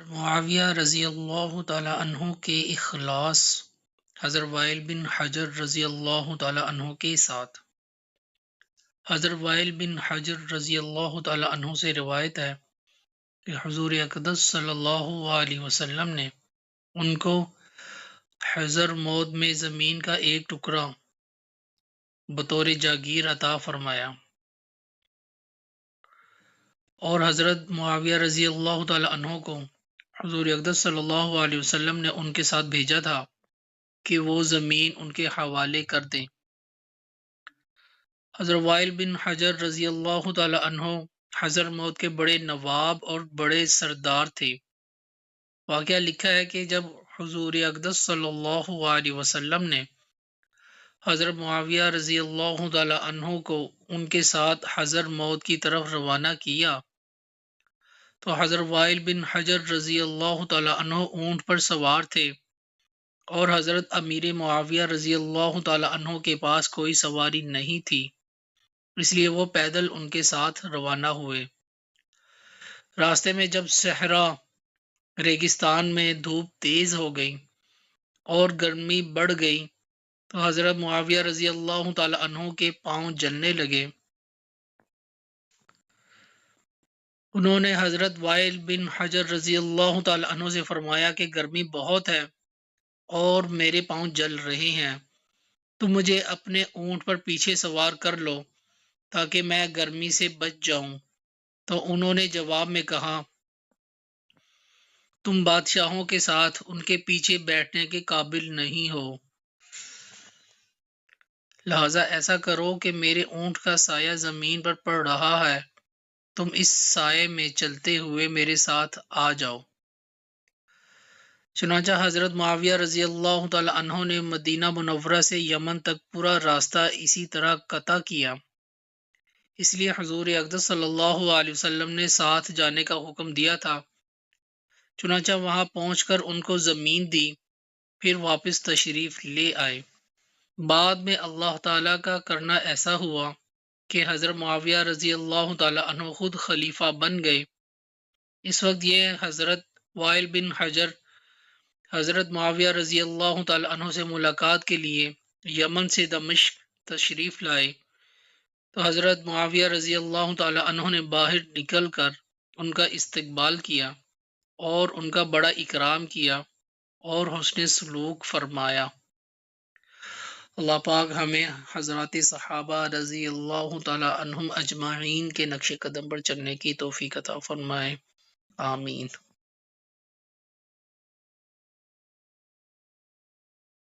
معاویہ رضی اللہ تعالی عنہ کے اخلاص حضرت وائل بن حجر رضی اللہ تعالی عنہ کے ساتھ۔ حضرت وائل بن حجر رضی اللہ تعالی عنہ سے روایت ہے کہ حضور اقدس صلی اللہ علیہ وسلم نے ان کو حضر موت میں زمین کا ایک ٹکڑا بطور جاگیر عطا فرمایا، اور حضرت معاویہ رضی اللہ تعالی عنہ کو حضور اقدس صلی اللہ علیہ وسلم نے ان کے ساتھ بھیجا تھا کہ وہ زمین ان کے حوالے کر دیں۔ حضرت وائل بن حجر رضی اللہ تعالی عنہ حضر موت کے بڑے نواب اور بڑے سردار تھے۔ واقعہ لکھا ہے کہ جب حضور اقدس صلی اللہ علیہ وسلم نے حضرت معاویہ رضی اللہ تعالی عنہ کو ان کے ساتھ حضر موت کی طرف روانہ کیا تو حضرت وائل بن حجر رضی اللہ تعالی عنہ اونٹ پر سوار تھے، اور حضرت امیر معاویہ رضی اللہ تعالی عنہ کے پاس کوئی سواری نہیں تھی، اس لیے وہ پیدل ان کے ساتھ روانہ ہوئے۔ راستے میں جب صحرا ریگستان میں دھوپ تیز ہو گئی اور گرمی بڑھ گئی تو حضرت معاویہ رضی اللہ تعالی عنہ کے پاؤں جلنے لگے۔ انہوں نے حضرت وائل بن حجر رضی اللہ تعالی عنہ سے فرمایا کہ گرمی بہت ہے اور میرے پاؤں جل رہے ہیں، تو مجھے اپنے اونٹ پر پیچھے سوار کر لو تاکہ میں گرمی سے بچ جاؤں۔ تو انہوں نے جواب میں کہا، تم بادشاہوں کے ساتھ ان کے پیچھے بیٹھنے کے قابل نہیں ہو، لہذا ایسا کرو کہ میرے اونٹ کا سایہ زمین پر پڑ رہا ہے، تم اس سائے میں چلتے ہوئے میرے ساتھ آ جاؤ۔ چنانچہ حضرت معاویہ رضی اللہ تعالی عنہ نے مدینہ منورہ سے یمن تک پورا راستہ اسی طرح قطع کیا، اس لیے حضور اقدس صلی اللہ علیہ وسلم نے ساتھ جانے کا حکم دیا تھا۔ چنانچہ وہاں پہنچ کر ان کو زمین دی، پھر واپس تشریف لے آئے۔ بعد میں اللہ تعالیٰ کا کرنا ایسا ہوا کہ حضرت معاویہ رضی اللہ تعالی عنہ خود خلیفہ بن گئے۔ اس وقت یہ حضرت وائل بن حجر حضرت معاویہ رضی اللہ تعالی عنہ سے ملاقات کے لیے یمن سے دمشق تشریف لائے تو حضرت معاویہ رضی اللہ تعالی عنہ نے باہر نکل کر ان کا استقبال کیا اور ان کا بڑا اکرام کیا اور حسن سلوک فرمایا۔ اللہ پاک ہمیں حضرات صحابہ رضی اللہ تعالی عنہم اجمعین کے نقش قدم پر چلنے کی توفیق عطا فرمائے، آمین۔